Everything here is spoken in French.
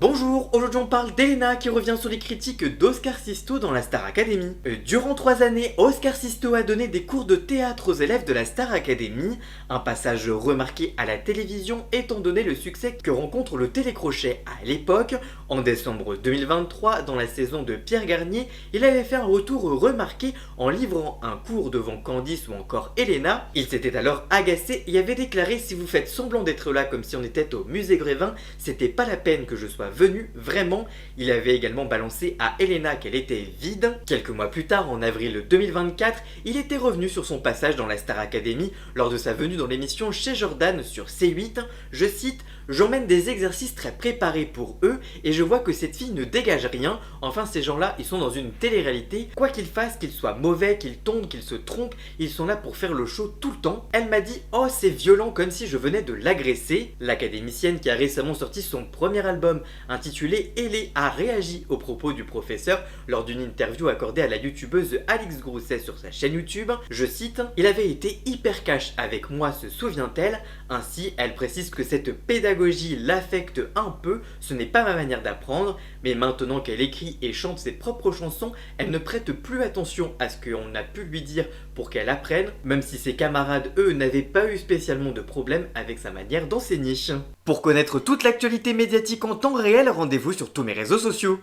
Bonjour, aujourd'hui on parle d'Elena qui revient sur les critiques d'Oscar Sisto dans la Star Academy. Durant 3 années, Oscar Sisto a donné des cours de théâtre aux élèves de la Star Academy, un passage remarqué à la télévision étant donné le succès que rencontre le télécrochet à l'époque. En décembre 2023, dans la saison de Pierre Garnier, il avait fait un retour remarqué en livrant un cours devant Candice ou encore Elena. Il s'était alors agacé et avait déclaré: si vous faites semblant d'être là comme si on était au musée Grévin, c'était pas la peine que je sois venu, vraiment. Il avait également balancé à Elena qu'elle était vide. Quelques mois plus tard, en avril 2024, il était revenu sur son passage dans la Star Academy lors de sa venue dans l'émission Chez Jordan sur C8. Je cite: j'emmène des exercices très préparés pour eux et je vois que cette fille ne dégage rien. Enfin, ces gens-là, ils sont dans une télé-réalité. Quoi qu'ils fassent, qu'ils soient mauvais, qu'ils tombent, qu'ils se trompent, ils sont là pour faire le show tout le temps. Elle m'a dit: oh, c'est violent, comme si je venais de l'agresser. L'académicienne, qui a récemment sorti son premier album intitulé Elé, a réagi aux propos du professeur lors d'une interview accordée à la youtubeuse Alix Grousset sur sa chaîne YouTube. Je cite: il avait été hyper cash avec moi, se souvient-elle. Ainsi, elle précise que cette pédagogie l'affecte un peu, ce n'est pas ma manière d'apprendre, mais maintenant qu'elle écrit et chante ses propres chansons, elle ne prête plus attention à ce qu'on a pu lui dire pour qu'elle apprenne, même si ses camarades, eux, n'avaient pas eu spécialement de problème avec sa manière d'enseigner. Pour connaître toute l'actualité médiatique en temps réel, rendez-vous sur tous mes réseaux sociaux.